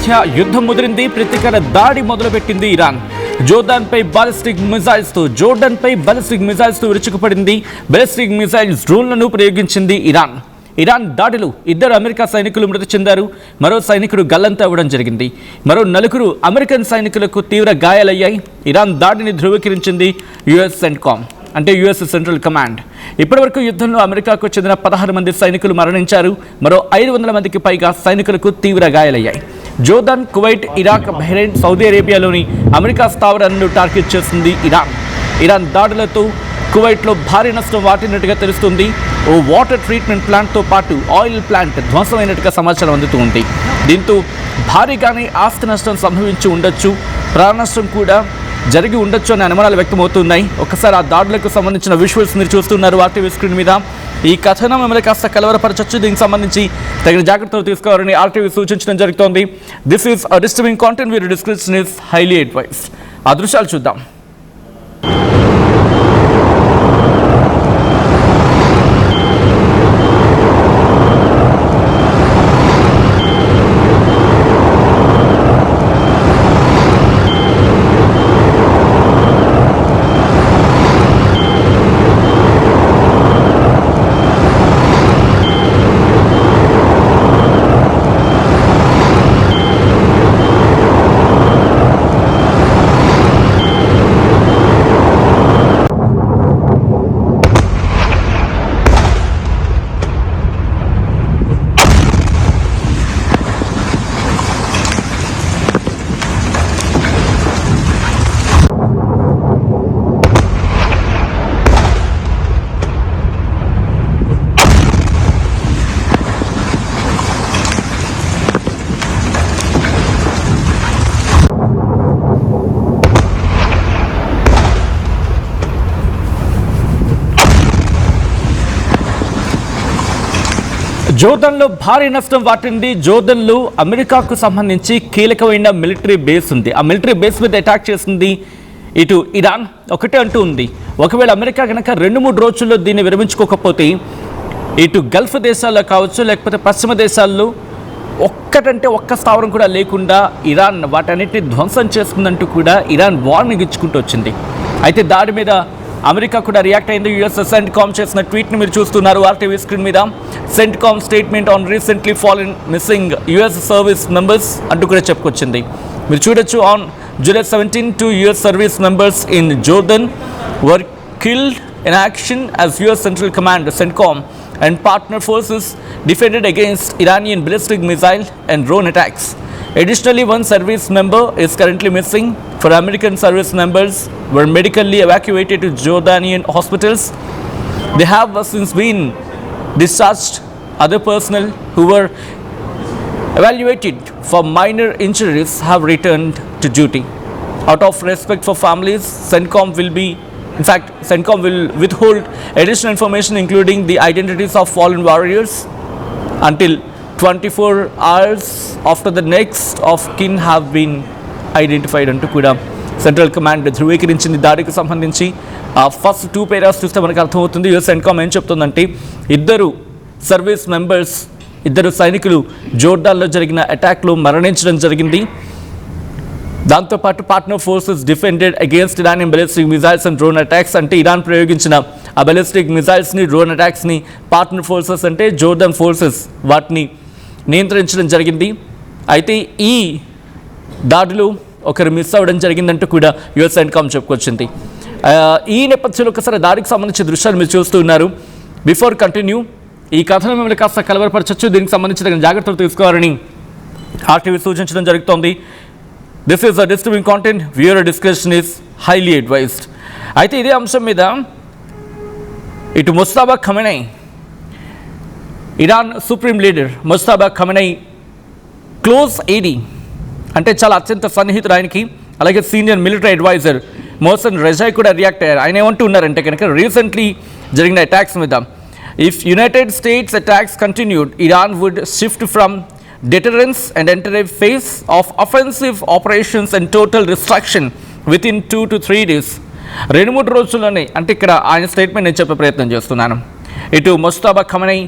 మధ్య యుద్ధం ముదిరింది. ప్రతీకార దాడి మొదలుపెట్టింది ఇరాన్. జోర్డాన్పై బాలిస్టిక్ మిజైల్స్తో విరుచుకుపడింది. బాలిస్టిక్ మిజైల్స్ డ్రోన్లను ప్రయోగించింది ఇరాన్ దాడిలో 2 అమెరికా సైనికులు మృతి చెందారు. మరో సైనికుడు గల్లంతా అవ్వడం జరిగింది. మరో 4 అమెరికన్ సైనికులకు తీవ్ర గాయాలయ్యాయి. ఇరాన్ దాడిని ధృవీకరించింది యుఎస్ సెంట్కామ్, అంటే యుఎస్ సెంట్రల్ కమాండ్. ఇప్పటివరకు యుద్ధంలో అమెరికాకు చెందిన 16 మంది సైనికులు మరణించారు. మరో 500 మందికి పైగా సైనికులకు తీవ్ర గాయాలయ్యాయి. Jordan, Kuwait, Iraq, Bahrain, Saudi అరేబియాలోని అమెరికా స్థావరాలను టార్గెట్ చేసింది ఇరాన్ దాడులతో కువైట్లో భారీ నష్టం వాటినట్టుగా తెలుస్తుంది. ఓ వాటర్ ట్రీట్మెంట్ ప్లాంట్తో పాటు ఆయిల్ ప్లాంట్ ధ్వంసమైనట్టుగా సమాచారం అందుతుంది. దీంతో భారీగానే ఆస్తి నష్టం సంభవించి ఉండొచ్చు, ప్రాణ నష్టం కూడా జరిగి ఉండొచ్చు అనే అనుమానాలు వ్యక్తమవుతున్నాయి. ఒకసారి ఆ దాడులకు సంబంధించిన విజువల్స్ మీరు చూస్తున్నారు ఆర్టీవీ స్క్రీన్ మీద. ఈ కథనం మిమ్మల్ని కాస్త కలవరపరచొచ్చు. దీనికి సంబంధించి తగిన జాగ్రత్తలు తీసుకోవాలని ఆర్టీవీ సూచించడం జరుగుతోంది. This is a disturbing content, వీరి డిస్క్రిప్షన్ ఇస్ హైలీ అడ్వైస్డ్. ఆ దృశ్యాలు చూద్దాం. జోర్డాన్లో భారీ నష్టం వాటింది. జోర్డాన్లో అమెరికాకు సంబంధించి కీలకమైన మిలిటరీ బేస్ ఉంది. ఆ మిలిటరీ బేస్ మీద అటాక్ చేసింది ఇటు ఇరాన్. ఒకటే అంటూ ఉంది, ఒకవేళ అమెరికా కనుక 2-3 రోజుల్లో దీన్ని విరమించుకోకపోతే ఇటు గల్ఫ్ దేశాల్లో కావచ్చు, లేకపోతే పశ్చిమ దేశాల్లో ఒక్క స్థావరం కూడా లేకుండా ఇరాన్ వాటన్నిటిని ధ్వంసం చేస్తుందంటూ కూడా ఇరాన్ వార్నింగ్ ఇచ్చుకుంటూ వచ్చింది. అయితే దాడి మీద అమెరికా కూడా రియాక్ట్ అయింది. యుఎస్ సెంట్కామ్ చేసిన ట్వీట్ని మీరు చూస్తున్నారు ఆర్టీవీ స్క్రీన్ మీద. CENTCOM statement on recently fallen missing US service members అంటూ కూడా చెప్పుకొచ్చింది. మీరు చూడొచ్చు, on July 17 2 US service members in Jordan were killed in action as US Central Command, CENTCOM, and partner forces defended against Iranian ballistic missile and drone attacks. Additionally, one service member is currently missing. 4 American service members were medically evacuated to Jordanian hospitals. They have since been discharged. Other personnel who were evaluated for minor injuries have returned to duty. Out of respect for families, CENTCOM will withhold additional information including the identities of fallen warriors until 24 hours after the next of kin have been identified అంటూ కూడా central command ధృవీకరించింది. దాడికి సంబంధించి first 2 paras చూస్తే మనకు అర్థమవుతుంది. US CENTCOM ఏం చెప్తుందంటే, 2 service members, 2 సైనికులు జోర్డాన్లో జరిగిన అటాక్లో మరణించడం జరిగింది. దాంతోపాటు partner forces defended against Iranian ballistic missiles and drone attacks. అంటే ఇరాన్ ప్రయోగించిన ఆ బాలిస్టిక్ మిజైల్స్ని, డ్రోన్ అటాక్స్ని పార్ట్నర్ ఫోర్సెస్ అంటే జోర్డాన్ ఫోర్సెస్ వాటిని నియంత్రించడం జరిగింది. అయితే ఈ దాడిలో ఒకరు మిస్ అవ్వడం జరిగిందంటూ కూడా యుఎస్ సెంట్కామ్ చెప్పుకొచ్చింది. ఈ నేపథ్యంలో ఒకసారి దాడికి సంబంధించిన దృశ్యాలు మీరు చూస్తూ ఉన్నారు. బిఫోర్ కంటిన్యూ, ఈ కథను మిమ్మల్ని కాస్త కలవరపరచచ్చు. దీనికి సంబంధించిన జాగ్రత్తలు తీసుకోవాలని ఆర్టీవీ సూచించడం జరుగుతోంది. This is a disturbing content, viewer discussion is highly advised. అయితే ఇదే అంశం మీద ఇటు Mojtaba Khamenei, Iran supreme leader Mojtaba Khamenei close aide, అంటే చాలా అత్యంత సన్నిహితుడు ఆయనకి, అలాగే senior military adviser Mohsen Rezaei కూడా రియాక్ట్ అయ్యారు. ఆయన ఏమంటూ ఉన్నారంటే కనుక, రీసెంట్లీ జరిగిన అటాక్స్ మీద if United States attacks continued, Iran would shift from deterrence and enter a phase of offensive operations and total destruction within 2 to 3 days. 2-3 రోజుల్లోనే, అంటే ఇక్కడ ఆయన స్టేట్మెంట్ నేను చెప్పే ప్రయత్నం చేస్తున్నాను. ఇటు Mojtaba Khamenei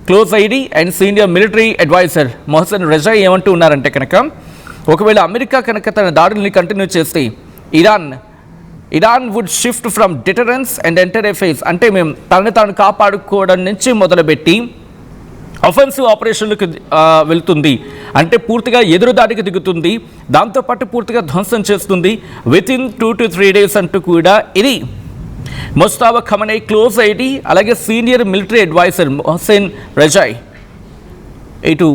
close aide and senior military adviser Mohsen Rezaei ఏమంటూ ఉన్నారంటే కనుక, ఒకవేళ అమెరికా కనుక తన దాడుల్ని కంటిన్యూ చేస్తే Iran would shift from deterrence and enter a phase, అంటే మేము తనని తాను కాపాడుకోవడం నుంచి మొదలుపెట్టి అఫెన్సివ్ ఆపరేషన్లకు వెళ్తుంది, అంటే పూర్తిగా ఎదురుదాడికి దిగుతుంది, దాంతోపాటు పూర్తిగా ధ్వంసం చేస్తుంది వితిన్ 2 to 3 days అంటూ కూడా ఇది ముస్తాబా ఖమనై క్లోజ్ ఐడి, అలాగే సీనియర్ మిలిటరీ అడ్వైజర్ మొహసిన్ రజాయ్ ఇటు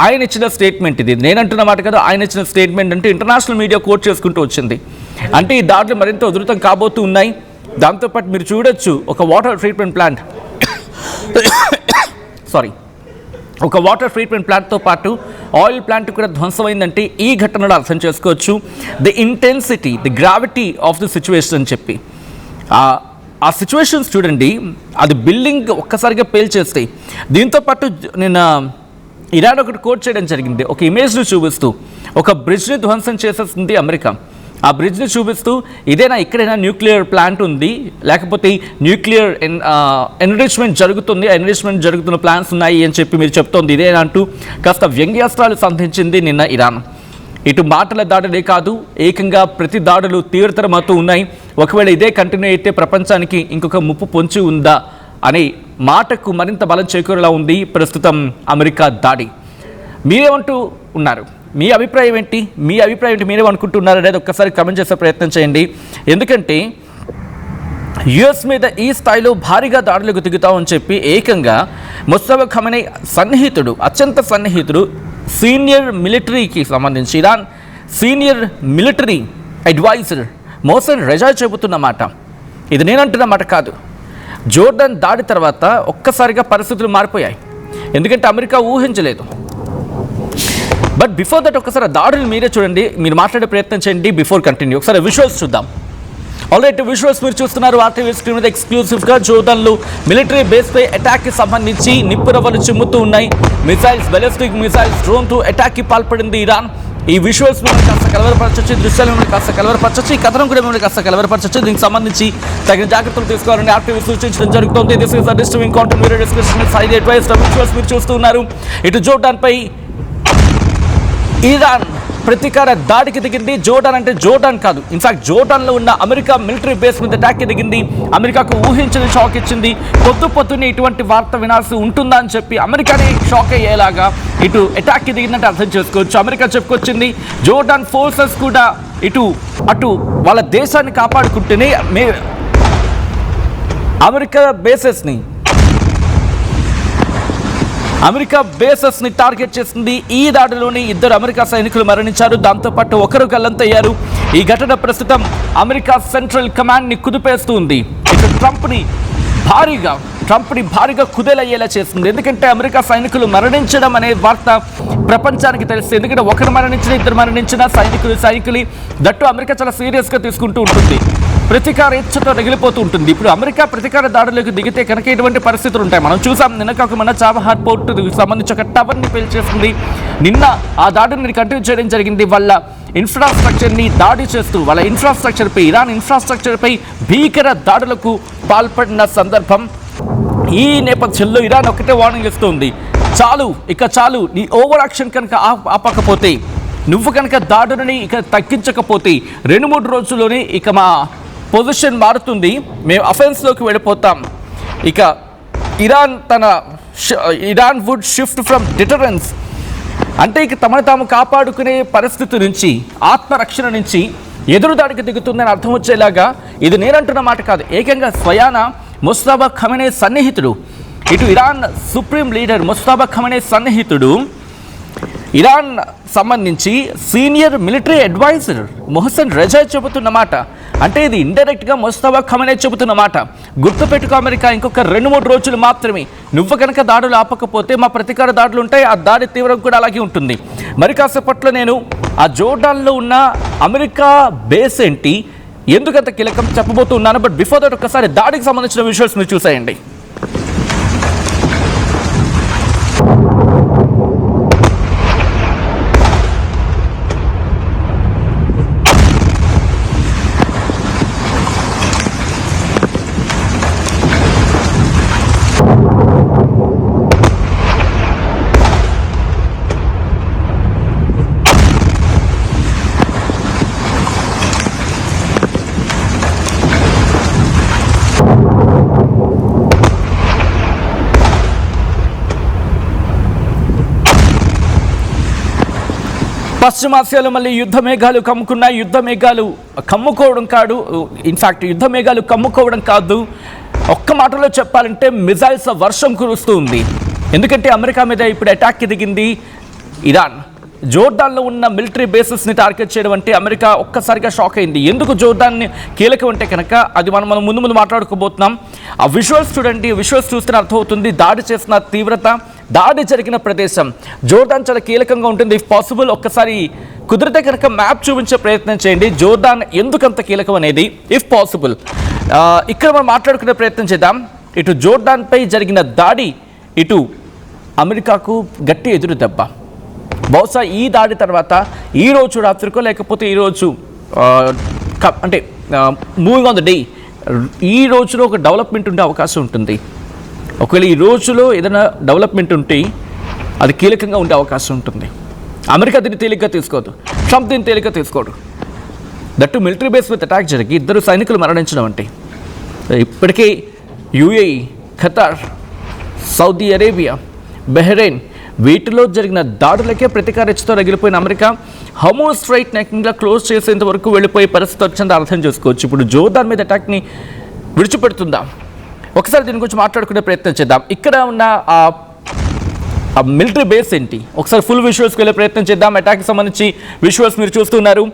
ఆయన ఇచ్చిన స్టేట్మెంట్. ఇది నేనంటున్న మాట కదా, ఆయన ఇచ్చిన స్టేట్మెంట్ అంటే ఇంటర్నేషనల్ మీడియా కోట్ చేసుకుంటూ వచ్చింది. అంటే ఈ దాడులు మరింత ఉధృతం కాబోతూ ఉన్నాయి. దాంతోపాటు మీరు చూడొచ్చు ఒక వాటర్ ట్రీట్మెంట్ ప్లాంట్తో పాటు ఆయిల్ ప్లాంట్ కూడా ధ్వంసమైందంటే ఈ ఘటనలో అర్థం చేసుకోవచ్చు the intensity, the gravity of the situation అని చెప్పి. ఆ సిచ్యువేషన్స్ చూడండి, అది బిల్డింగ్ ఒక్కసారిగా పేల్చేస్తాయి. దీంతోపాటు నిన్న ఇరాన్ ఒకటి కోట్ చేయడం జరిగింది, ఒక ఇమేజ్ను చూపిస్తూ ఒక బ్రిడ్జ్ని ధ్వంసం చేసేస్తుంది అమెరికా. ఆ బ్రిడ్జ్ని చూపిస్తూ ఇదేనా ఇక్కడైనా న్యూక్లియర్ ప్లాంట్ ఉంది, లేకపోతే న్యూక్లియర్ ఎన్రిచ్మెంట్ జరుగుతుంది, ఎన్రిచ్మెంట్ జరుగుతున్న ప్లాన్స్ ఉన్నాయి అని చెప్పి మీరు చెప్తోంది ఇదేనా అంటూ కాస్త వ్యంగ్యాస్త్రాలు సంధించింది నిన్న ఇరాన్. ఇటు మాటల దాడులే కాదు, ఏకంగా ప్రతి దాడులు తీవ్రతరమవుతూ ఉన్నాయి. ఒకవేళ ఇదే కంటిన్యూ అయితే ప్రపంచానికి ఇంకొక ముప్పు పొంచి ఉందా అనే మాటకు మరింత బలం చేకూరేలా ఉంది ప్రస్తుతం అమెరికా దాడి. మీరేమంటూ ఉన్నారు? మీ అభిప్రాయం ఏంటి? మీరేమనుకుంటున్నారు అనేది ఒక్కసారి కమెంట్ చేసే ప్రయత్నం చేయండి. ఎందుకంటే యుఎస్ మీద ఈ స్థాయిలో భారీగా దాడులకు దిగుతామని చెప్పి ఏకంగా ముస్తాబా ఖమనై సన్నిహితుడు, అత్యంత సన్నిహితుడు, సీనియర్ మిలిటరీకి సంబంధించి Iran senior military adviser Mohsen Rezaei చెబుతున్న మాట. ఇది నేనంటున్న మాట కాదు. జోర్డాన్ దాడి తర్వాత ఒక్కసారిగా పరిస్థితులు మారిపోయాయి. ఎందుకంటే అమెరికా ఊహించలేదు. బట్ బిఫోర్ దట్ ఒకసారి దాడులు మీరే చూడండి, మీరు మాట్లాడే ప్రయత్నం చేయండి. బిఫోర్ కంటిన్యూ ఒకసారి విజువల్స్ చూద్దాం. ఆల్రైట్, విజువల్స్ మీరు చూస్తున్నారు ఆర్టీవీ స్క్రీన్ మీద ఎక్స్క్లూసివ్గా. జోర్డాన్లో మిలిటరీ బేస్పై అటాక్కి సంబంధించి నిప్పురవ్వలు చిమ్ముతూ ఉన్నాయి. మిసైల్స్, బెలిస్టిక్ మిసైల్స్, డ్రోన్తో అటాక్కి పాల్పడింది ఇరాన్. ఈ విజువల్స్ మిమ్మల్ని కాస్త కలవరపరచొచ్చు, దృశ్యాలు మిమ్మల్ని కాస్త కలవరపరచొచ్చు, ఈ కథనం కూడా మిమ్మల్ని కాస్త కలవరపరచొచ్చు. దీనికి సంబంధించి తగిన జాగ్రత్తలు తీసుకోవాలని ఆర్టీవీ సూచించడం జరుగుతుంది. This is the disturbing content video discussion highly advised. Visuals మీరు చూస్తూ ఉన్నారు. ఇటు జోర్డాన్పై ఇరాన్ ప్రతీకార దాడికి దిగింది. జోర్డాన్ కాదు, ఇన్ఫాక్ట్ జోర్డాన్లో ఉన్న అమెరికా మిలిటరీ బేస్ మీద అటాక్కి దిగింది. అమెరికాకు ఊహించని షాక్ ఇచ్చింది. పొద్దున్నే ఇటువంటి వార్త వినాల్సి ఉంటుందా అని చెప్పి అమెరికానే షాక్ అయ్యేలాగా ఇటు అటాక్కి దిగినట్టు అర్థం చేసుకోవచ్చు. అమెరికా చెప్పుకొచ్చింది జోర్డాన్ ఫోర్సెస్ కూడా అటు వాళ్ళ దేశాన్ని కాపాడుకుంటేనే అమెరికా బేసెస్ని టార్గెట్ చేసింది. ఈ దాడిలోని 2 అమెరికా సైనికులు మరణించారు, దాంతోపాటు ఒకరు గల్లంతయ్యారు. ఈ ఘటన ప్రస్తుతం అమెరికా సెంట్రల్ కమాండ్ని కుదిపేస్తుంది. ఇటు ట్రంప్ని భారీగా కుదేలయ్యేలా చేస్తుంది. ఎందుకంటే అమెరికా సైనికులు మరణించడం అనే వార్త ప్రపంచానికి తెలుస్తుంది. ఎందుకంటే ఒకరు మరణించిన, 2 మరణించిన సైనికులు దట్టు అమెరికా చాలా సీరియస్గా తీసుకుంటూ ఉంటుంది. ప్రతీకార ఇచ్చతో రగిలిపోతూ ఉంటుంది. ఇప్పుడు అమెరికా ప్రతీకార దాడులకు దిగితే కనుక ఎటువంటి పరిస్థితులు ఉంటాయి మనం చూసాం. నిన్న చాబహార్ పోర్టుకు సంబంధించి ఒక టవర్ని పేల్చేసింది. నిన్న ఆ దాడిని కంటిన్యూ చేయడం జరిగింది. వాళ్ళ ఇన్ఫ్రాస్ట్రక్చర్ని దాడి చేస్తూ ఇరాన్ ఇన్ఫ్రాస్ట్రక్చర్పై భీకర దాడులకు పాల్పడిన సందర్భం. ఈ నేపథ్యంలో ఇరాన్ ఒకటే వార్నింగ్ ఇస్తుంది, చాలు నీ ఓవర్ యాక్షన్ కనుక ఆపకపోతే, నువ్వు కనుక దాడుని తగ్గించకపోతే 2-3 రోజుల్లోనే మా పొజిషన్ మారుతుంది, మేము అఫెన్స్లోకి వెళ్ళిపోతాం. Iran would shift from deterrence, అంటే తమను తాము కాపాడుకునే పరిస్థితి నుంచి, ఆత్మరక్షణ నుంచి ఎదురుదాడికి దిగుతుందని అర్థం వచ్చేలాగా ఇది నేనంటున్న మాట కాదు. ఏకంగా స్వయాన ముస్తాబా ఖమనై సన్నిహితుడు, ఇటు ఇరాన్ సుప్రీం లీడర్ ముస్తాబా ఖమనై సన్నిహితుడు, ఇరాన్ సంబంధించి senior military adviser Mohsen Rezaei చెబుతున్న మాట. అంటే ఇది ఇండైరెక్ట్గా ముస్తాబా ఖమనై చెబుతున్న మాట. గుర్తుపెట్టుకో అమెరికా, ఇంకొక 2-3 రోజులు మాత్రమే, నువ్వు కనుక దాడులు ఆపకపోతే మా ప్రతీకార దాడులు ఉంటాయి, ఆ దాడి తీవ్రం కూడా అలాగే ఉంటుంది. మరి కాసేపట్లో నేను ఆ జోర్డాన్లో ఉన్న అమెరికా బేస్ ఏంటి, ఎందుకంత కీలకం చెప్పబోతూ ఉన్నాను. బట్ బిఫోర్ దట్ ఒకసారి దాడికి సంబంధించిన విజువల్స్ మీరు చూసేయండి. పశ్చిమాసియాలో మళ్ళీ యుద్ధ మేఘాలు కమ్ముకున్నాయి. యుద్ధ మేఘాలు కమ్ముకోవడం కాదు, ఇన్ఫాక్ట్ యుద్ధ మేఘాలు కమ్ముకోవడం కాదు, ఒక్క మాటలో చెప్పాలంటే మిజైల్స్ వర్షం కురుస్తూ ఉంది. ఎందుకంటే అమెరికా మీద ఇప్పుడు అటాక్కి దిగింది ఇరాన్. జోర్డాన్లో ఉన్న మిలిటరీ బేసెస్ని టార్గెట్ చేయడం అంటే అమెరికా ఒక్కసారిగా షాక్ అయింది. ఎందుకు జోర్డాన్ని కీలకం అంటే కనుక అది మనం ముందు మాట్లాడుకోబోతున్నాం. ఆ విజువల్స్ చూడండి, విజువల్స్ చూస్తే అర్థమవుతుంది దాడి చేసిన తీవ్రత, దాడి జరిగిన ప్రదేశం. జోర్డాన్ చాలా కీలకంగా ఉంటుంది. ఇఫ్ పాసిబుల్ ఒక్కసారి కుదిరితే కనుక మ్యాప్ చూపించే ప్రయత్నం చేయండి, జోర్డాన్ ఎందుకంత కీలకం అనేది ఇఫ్ పాసిబుల్. ఇక్కడ మనం మాట్లాడుకునే ప్రయత్నం చేద్దాం. ఇటు జోర్డాన్పై జరిగిన దాడి, ఇటు అమెరికాకు గట్టి ఎదురు దెబ్బ. బహుశా ఈ దాడి తర్వాత ఈ రోజు రాత్రికో లేకపోతే ఈరోజు అంటే మూవింగ్ ఆన్ ద డే ఈ రోజులో ఒక డెవలప్మెంట్ ఉండే అవకాశం ఉంటుంది. ఒకవేళ ఈ రోజులో ఏదైనా డెవలప్మెంట్ ఉంటే అది కీలకంగా ఉండే అవకాశం ఉంటుంది. అమెరికా దీన్ని తేలిగ్గా తీసుకోదు, ట్రంప్ దీన్ని తేలిగ్గా తీసుకోడు. దట్టు మిలిటరీ బేస్ మీద అటాక్ జరిగి 2 సైనికులు మరణించడం అంటే ఇప్పటికే UAE, Qatar, Saudi Arabia, Bahrain వీటిలో జరిగిన దాడులకే ప్రతీకారచతో రగిలిపోయిన అమెరికా హమూజ్ స్ట్రైట్ నెక్గా క్లోజ్ చేసేంత వరకు వెళ్ళిపోయే పరిస్థితి వచ్చింది అర్థం చేసుకోవచ్చు. ఇప్పుడు జోర్డాన్ మీద అటాక్ని విడిచిపెడుతుందా? ఒకసారి దీని గురించి మాట్లాడుకునే ప్రయత్నం చేద్దాం. ఇక్కడ ఉన్న ఆ మిలిటరీ బేస్ ఏంటి, ఒకసారి ఫుల్ విజువల్స్కి వెళ్ళే ప్రయత్నం చేద్దాం. అటాక్కి సంబంధించి విజువల్స్ మీరు చూస్తున్నారు.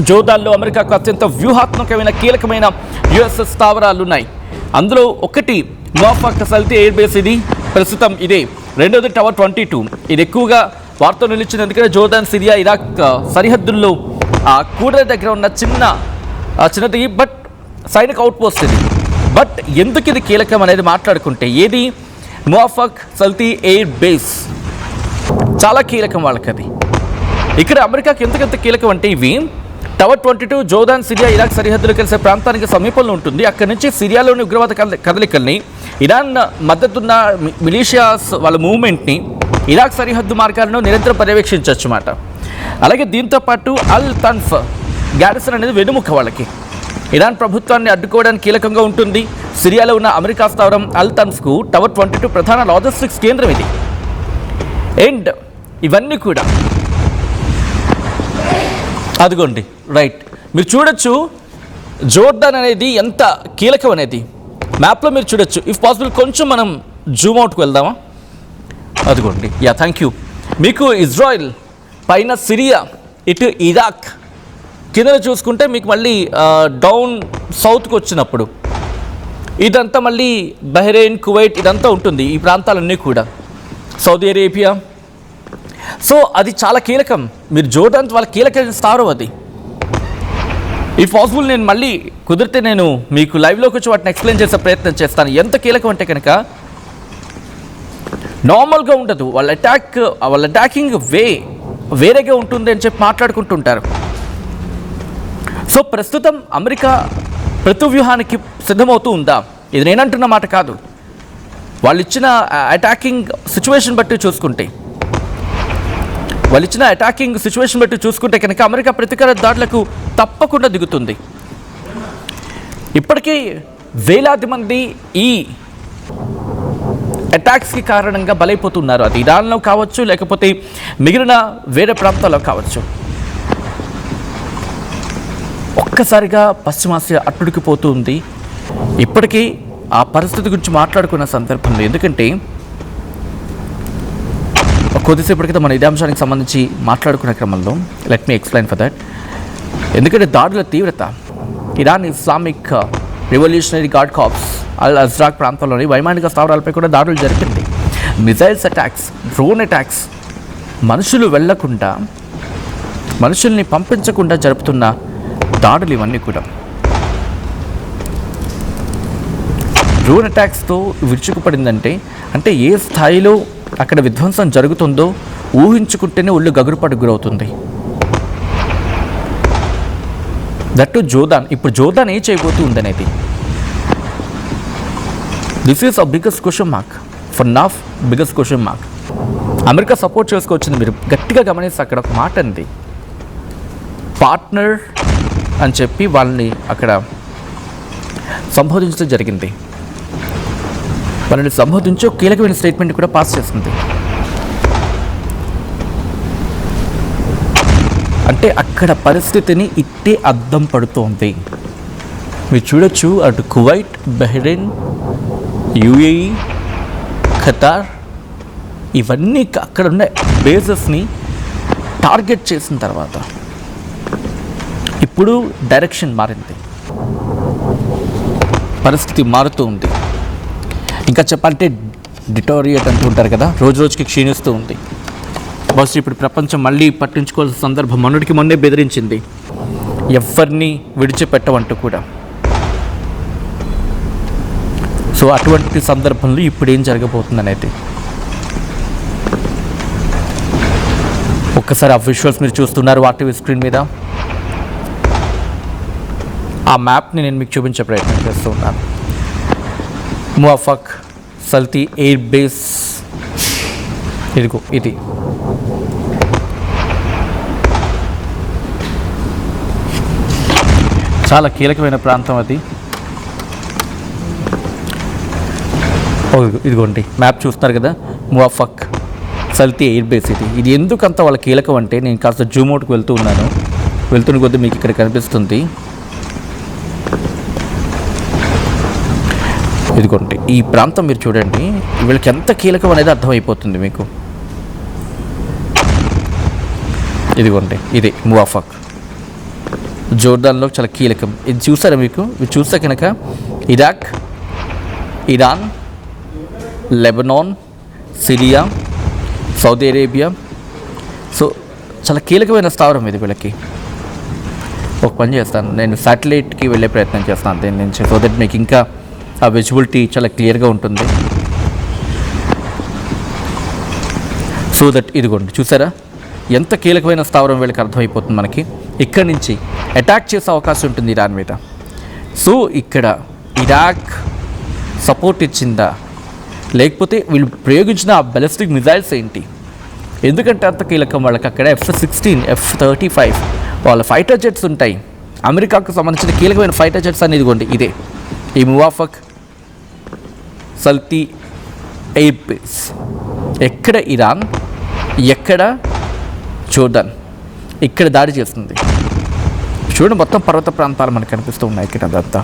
జోర్డాన్లో అమెరికాకు అత్యంత వ్యూహాత్మకమైన కీలకమైన యుఎస్ఎస్ స్థావరాలు ఉన్నాయి. అందులో ఒకటి మువాఫాక్ సల్తీ ఎయిర్ బేస్, ఇది ప్రస్తుతం ఇదే. రెండోది టవర్ 22, ఇది ఎక్కువగా వార్తలు నిలిచింది. ఎందుకంటే జోర్డాన్, సిరియా, ఇరాక్ సరిహద్దుల్లో కూడలి దగ్గర ఉన్న చిన్నది బట్ సైనిక అవుట్ పోస్ట్ ఇది. బట్ ఎందుకు ఇది కీలకం అనేది మాట్లాడుకుంటే ఏది మువాఫాక్ సల్తీ ఎయిర్ బేస్ చాలా కీలకం వాళ్ళకి. అది ఇక్కడ అమెరికాకి ఎందుకంత కీలకం అంటే ఇవి టవర్ 22 జోర్డాన్, సిరియా, ఇరాక్ సరిహద్దులు కలిసే ప్రాంతానికి సమీపంలో ఉంటుంది. అక్కడి నుంచి సిరియాలోని ఉగ్రవాద కదలికల్ని, ఇరాన్ మద్దతున్న మిలీషియాస్ వాళ్ళ మూవ్మెంట్ని, ఇరాక్ సరిహద్దు మార్గాలను నిరంతరం పర్యవేక్షించవచ్చు అన్నమాట. అలాగే దీంతోపాటు అల్ తన్ఫ్ గ్యారిసన్ అనేది వెనుముక వాళ్ళకి. ఇరాన్ ప్రభుత్వాన్ని అడ్డుకోవడానికి కీలకంగా ఉంటుంది. సిరియాలో ఉన్న అమెరికా స్థావరం అల్ తన్ఫ్కు టవర్ 22 ప్రధాన లాజిస్టిక్స్ కేంద్రం ఇది. అండ్ ఇవన్నీ కూడా అదిగోండి రైట్, మీరు చూడొచ్చు జోర్డాన్ అనేది ఎంత కీలకం అనేది మ్యాప్లో మీరు చూడొచ్చు. ఇఫ్ పాసిబుల్ కొంచెం మనం జూమ్ అవుట్కి వెళ్దామా? అదిగోండి, యా థ్యాంక్ యూ. మీకు ఇజ్రాయిల్ పైన సిరియా, ఇటు ఇరాక్, కింద చూసుకుంటే మీకు మళ్ళీ డౌన్ సౌత్కి వచ్చినప్పుడు ఇదంతా మళ్ళీ బహ్రెయిన్, కువైట్ ఇదంతా ఉంటుంది. ఈ ప్రాంతాలన్నీ కూడా సౌదీ అరేబియా. సో అది చాలా కీలకం. మీరు జోర్డాన్ వాళ్ళ కీలకమైన స్థావరం అది. ఈ పాసిబుల్ నేను మళ్ళీ కుదిరితే నేను మీకు లైవ్లోకి వచ్చి వాటిని ఎక్స్ప్లెయిన్ చేసే ప్రయత్నం చేస్తాను. ఎంత కీలకం అంటే కనుక నార్మల్గా ఉండదు. వాళ్ళ అటాకింగ్ వేరేగా ఉంటుంది అని చెప్పి మాట్లాడుకుంటుంటారు. సో ప్రస్తుతం అమెరికా ప్రతివ్యూహానికి సిద్ధమవుతూ ఉందా? ఇది నేనంటున్న మాట కాదు. వాళ్ళు ఇచ్చిన అటాకింగ్ సిచ్యువేషన్ బట్టి చూసుకుంటే కనుక అమెరికా ప్రతీకార దాడులకు తప్పకుండా దిగుతుంది. ఇప్పటికీ వేలాది మంది ఈ అటాక్స్కి కారణంగా బలైపోతున్నారు. అది ఇరాన్లో కావచ్చు, లేకపోతే మిగిలిన వేరే ప్రాంతాల్లో కావచ్చు. ఒక్కసారిగా పశ్చిమాసియా అట్టుడికిపోతూ ఉంది. ఇప్పటికీ ఆ పరిస్థితి గురించి మాట్లాడుకున్న సందర్భంలో, ఎందుకంటే కొద్దిసేపటి క్రితం మన ఇదే అంశానికి సంబంధించి మాట్లాడుకునే క్రమంలో let me explain for that. ఎందుకంటే దాడుల తీవ్రత, Iran Islamic revolutionary guard corps Al Azraq ప్రాంతంలోని వైమానిక స్థావరాలపై కూడా దాడులు జరిపింది. మిజైల్స్ అటాక్స్, డ్రోన్ అటాక్స్, మనుషులు వెళ్లకుండా, మనుషుల్ని పంపించకుండా జరుపుతున్న దాడులు ఇవన్నీ కూడా. డ్రోన్ అటాక్స్తో విరుచుకుపడిందంటే అంటే ఏ స్థాయిలో అక్కడ విధ్వంసం జరుగుతుందో ఊహించుకుంటేనే ఒళ్ళు గగురుపాటుకు గురవుతుంది. That Jordan. ఇప్పుడు జోర్డాన్ ఏం చేయబోతూ ఉందనేది this is a biggest question mark for now, biggest question mark. America support చేసుకోవచ్చింది. మీరు గట్టిగా గమనిస్తే అక్కడ ఒక మాట అంది, పార్ట్నర్ అని చెప్పి వాళ్ళని అక్కడ సంబోధించడం జరిగింది. వాళ్ళని సంబోధించి ఒక కీలకమైన స్టేట్మెంట్ కూడా పాస్ చేస్తుంది. అంటే అక్కడ పరిస్థితిని ఇట్టే అద్దం పడుతోంది. మీరు చూడొచ్చు, అటు కువైట్, బహ్రెయిన్, యుఏఈ, ఖతార్, ఇవన్నీ అక్కడ ఉన్న బేసెస్ని టార్గెట్ చేసిన తర్వాత ఇప్పుడు డైరెక్షన్ మారింది, పరిస్థితి మారుతూ ఉంది. ఇంకా చెప్పాలంటే డిటోరియేట్ అంటూ ఉంటారు కదా, రోజు రోజుకి క్షీణిస్తూ ఉంది. బహుశా ఇప్పుడు ప్రపంచం మళ్ళీ పట్టించుకోవాల్సిన సందర్భం మొన్నటికి మొన్నే బెదిరించింది, ఎవరిని విడిచిపెట్టవంటూ కూడా. సో అటువంటి సందర్భంలో ఇప్పుడు ఏం జరగబోతుంది అనేది ఒక్కసారి ఆ విజువల్స్ మీరు చూస్తున్నారు ఆర్టీవీ స్క్రీన్ మీద. ఆ మ్యాప్ని నేను మీకు చూపించే ప్రయత్నం చేస్తూ ఉన్నాను. మువాఫక్ సల్తీ ఎయిర్ బేస్, ఇదిగో ఇది. చాలా కీలకమైన ప్రాంతం అది. ఇదిగోండి మ్యాప్ చూస్తున్నారు కదా, మువాఫక్ సల్తీ ఎయిర్ బేస్ ఇది. ఇది ఎందుకు అంత వాళ్ళ కీలకం అంటే, నేను కాస్త జూమ్ అవుట్కి వెళ్తూ ఉన్నాను, వెళ్తున్న కొద్దీ మీకు ఇక్కడ కనిపిస్తుంది. ఇదిగోండి ఈ ప్రాంతం మీరు చూడండి, వీళ్ళకి ఎంత కీలకం అనేది అర్థమైపోతుంది మీకు. ఇదిగోండి ఇది మువాఫక్, జోర్దాన్లో చాలా కీలకం. ఇది చూసారా మీకు? ఇది చూస్తే కనుక Iraq, Iran, Lebanon, Syria, Saudi Arabia, so చాలా కీలకమైన స్థావరం ఇది వీళ్ళకి. ఒక పని చేస్తాను, నేను శాటిలైట్కి వెళ్ళే ప్రయత్నం చేస్తాను దీని నుంచి, సో దట్ మీకు ఇంకా ఆ విజిబిలిటీ చాలా క్లియర్గా ఉంటుంది. సో దట్ ఇదిగోండి చూసారా ఎంత కీలకమైన స్థావరం వీళ్ళకి అర్థమైపోతుంది మనకి. ఇక్కడి నుంచి అటాక్ చేసే అవకాశం ఉంటుంది ఇరాన్ మీద. సో ఇక్కడ ఇరాక్ సపోర్ట్ ఇచ్చిందా, లేకపోతే వీళ్ళు ప్రయోగించిన ఆ బాలిస్టిక్ మిజైల్స్ ఏంటి? ఎందుకంటే అంత కీలకం వాళ్ళకి అక్కడ F-16, F-35 వాళ్ళ ఫైటర్ జెట్స్ ఉంటాయి. అమెరికాకు సంబంధించిన కీలకమైన ఫైటర్ జెట్స్ అనేది ఇదిగోండి ఇదే, ఈ మువాఫక్ సల్తీ ఎయిర్ బేస్. ఎక్కడ ఇరాన్, ఎక్కడ జోర్డాన్, ఇక్కడ దాడి చేస్తుంది. చూడండి మొత్తం పర్వత ప్రాంతాలు మనకు కనిపిస్తూ ఉన్నాయి ఇక్కడ అదంతా.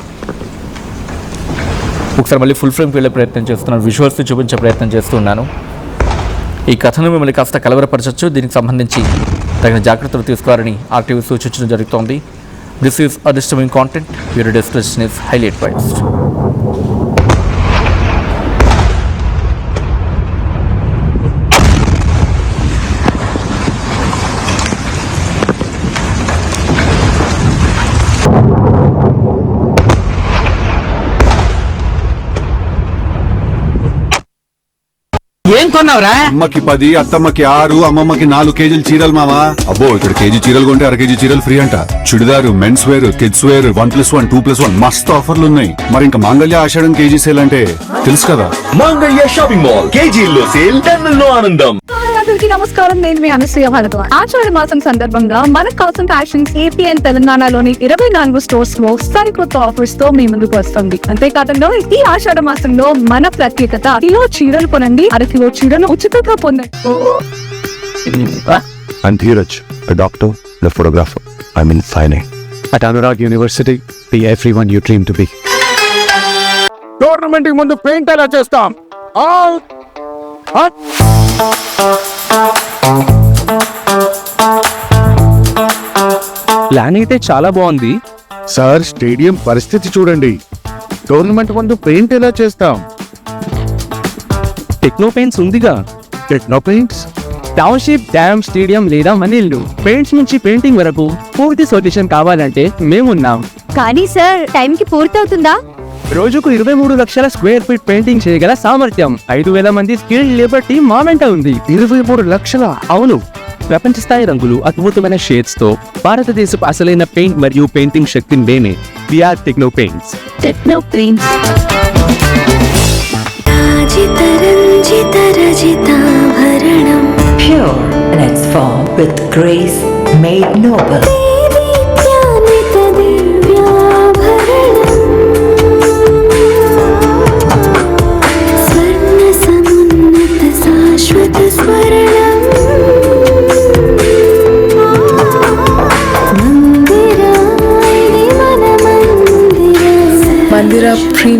ఒకసారి మళ్ళీ ఫుల్ ఫ్రేమ్కి వెళ్ళే ప్రయత్నం చేస్తున్నాను, విజువల్స్ని చూపించే ప్రయత్నం చేస్తున్నాను. ఈ కథను మిమ్మల్ని కాస్త కలవరపరచచ్చు, దీనికి సంబంధించి తగిన జాగ్రత్తలు తీసుకోవాలని ఆర్టీవీ సూచించడం జరుగుతోంది. This is a disturbing content, your description is highly advised. ఏం కొన్నావురా? అమ్మకి 10, అత్తమ్మకి 6, అమ్మమ్మకి 4 కేజీలు చీరలు మావా. అబ్బో ఇక్కడ కేజీ చీరలు కొంటే అర కేజీ చీరలు ఫ్రీ అంట. Churidar, men's wear, kids wear 1+1, 2+1 మస్తు ఆఫర్లు ఉన్నాయి. మరి ఇంకా మాంగళ్య ఆషాఢం కేజీ సేల్ అంటే తెలుసు కదా. మాంగళ్య షాపింగ్ మాల్, కేజీల్లో సేల్, టన్నుల్లో ఆనందం. అందరికీ నమస్కారం, నేను మీ అనసూయ భారద్వాజ్. ఆషాఢ మాసం సందర్భంగా మన కాసం ఫ్యాషన్స్ ఏపీ అండ్ తెలంగాణలోని 24 స్టోర్స్ లో సరికొత్త ఆఫర్స్ తో మీ ముందుకు వస్తుంది. అంతేకాదంలో ఈ ఆషాఢ మాసంలో మన ప్రత్యేకత, కిలో చీరలు కొనండి, అర కిలో చీరను ఉచితంగా పొందండి. I'm Dheeraj, a doctor and a photographer. I'm in fine art. At Anurag University, be everyone you dream to be. Tournament ముందు పెయింట్ ఎలా చేస్తాం? ప్లాన్ అయితే చాలా బాగుంది సార్, స్టేడియం పరిస్థితి చూడండి. టోర్నమెంట్ ముందు పెయింట్ ఎలా చేస్తాం? టెక్నో పెయింట్స్ ఉందిగా. Techno paints, township, dam, stadium లేదా మనీళ్ళు, పెయింట్స్ నుంచి పెయింటింగ్ వరకు పూర్తి సొల్యూషన్ కావాలంటే మేమున్నాం. కానీ సార్, టైం కి పూర్తవుతుందా? రోజుకు 23 లక్షల స్క్వేర్ ఫీట్ పెయింటింగ్ చేయగల సామర్థ్యం, 5,000 మంది స్కిల్డ్ లేబర్ టీమ్ మా వెంట ఉంది. 23 లక్షల? అవును, ప్రపంచ స్థాయి రంగులు, అద్భుతమైన షేడ్స్ తో భారతదేశపు అసలైన పెయింట్ మరియు పెయింటింగ్ శక్తిని మేమే. We are Techno Paints. Techno Paints. Pure in its form with grace made noble.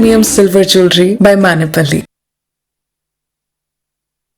Premium Silver Jewelry by Manipali.